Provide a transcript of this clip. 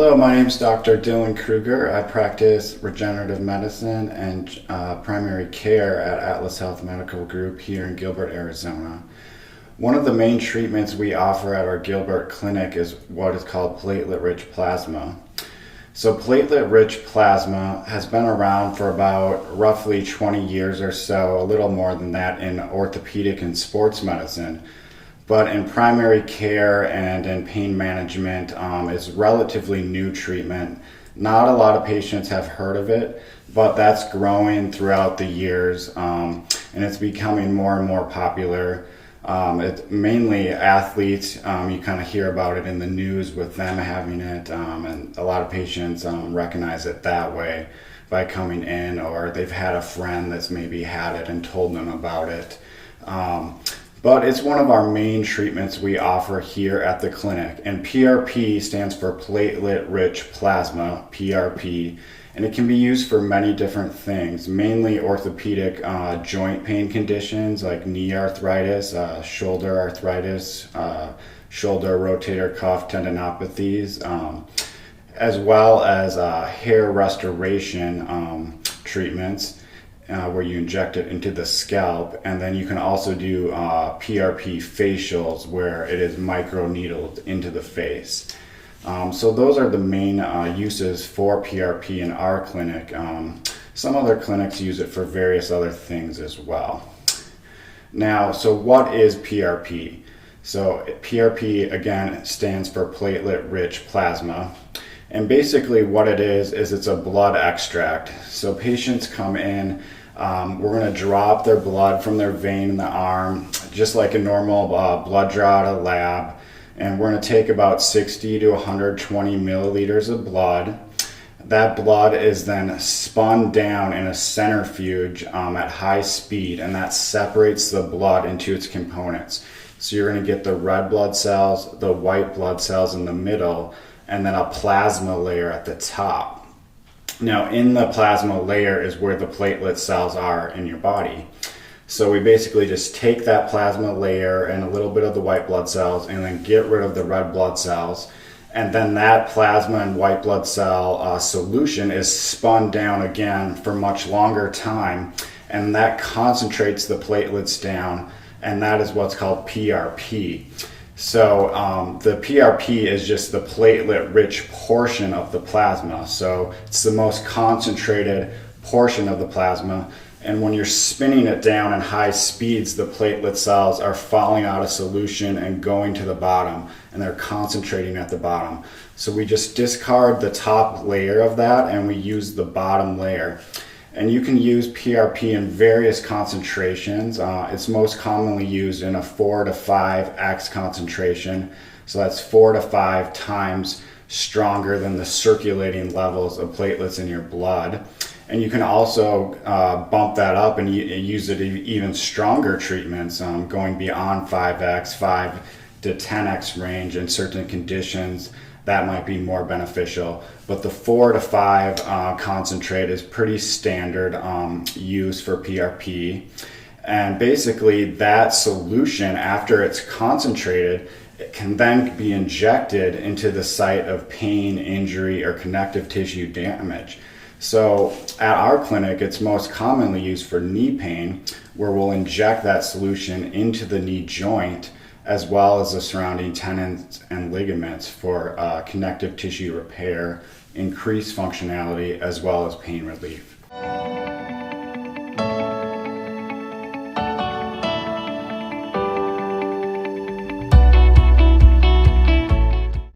Hello, my name is Dr. Dylan Krueger. I practice regenerative medicine and primary care at Atlas Health Medical Group here in Gilbert, Arizona. One of the main treatments we offer at our Gilbert clinic is what is called platelet-rich plasma. So platelet-rich plasma has been around for about roughly 20 years or so, a little more than that in orthopedic and sports medicine. But in primary care and in pain management, it's relatively new treatment. Not a lot of patients have heard of it, but that's growing throughout the years, and it's becoming more and more popular. It's mainly athletes, you kind of hear about it in the news with them having it, and a lot of patients recognize it that way by coming in, or they've had a friend that's maybe had it and told them about it. But it's one of our main treatments we offer here at the clinic. And PRP stands for platelet-rich plasma, PRP, and it can be used for many different things, mainly orthopedic joint pain conditions like knee arthritis, shoulder arthritis, shoulder rotator cuff tendinopathies, as well as hair restoration treatments. Where you inject it into the scalp, and then you can also do PRP facials where it is microneedled into the face. So those are the main uses for PRP in our clinic. Some other clinics use it for various other things as well. Now, so what is PRP? So PRP, again, stands for platelet-rich plasma. And basically what it is it's a blood extract. So patients come in, we're going to drop their blood from their vein in the arm, just like a normal blood draw at a lab. And we're going to take about 60 to 120 milliliters of blood. That blood is then spun down in a centrifuge at high speed, and that separates the blood into its components. So you're going to get the red blood cells, the white blood cells in the middle, and then a plasma layer at the top. Now, in the plasma layer is where the platelet cells are in your body. So we basically just take that plasma layer and a little bit of the white blood cells and then get rid of the red blood cells. And then that plasma and white blood cell solution is spun down again for much longer time, and that concentrates the platelets down, and that is what's called PRP. So the PRP is just the platelet-rich portion of the plasma. So it's the most concentrated portion of the plasma. And when you're spinning it down in high speeds, the platelet cells are falling out of solution and going to the bottom, and they're concentrating at the bottom. So we just discard the top layer of that, and we use the bottom layer. And you can use PRP in various concentrations. It's most commonly used in a 4 to 5x concentration. So that's 4 to 5 times stronger than the circulating levels of platelets in your blood. And you can also bump that up and use it in even stronger treatments, going beyond 5x, 5 to 10x range in certain conditions. That might be more beneficial, but the 4 to 5 concentrate is pretty standard use for PRP. And basically that solution, after it's concentrated, it can then be injected into the site of pain, injury, or connective tissue damage. So at our clinic, it's most commonly used for knee pain, where we'll inject that solution into the knee joint as well as the surrounding tendons and ligaments for connective tissue repair, increased functionality, as well as pain relief.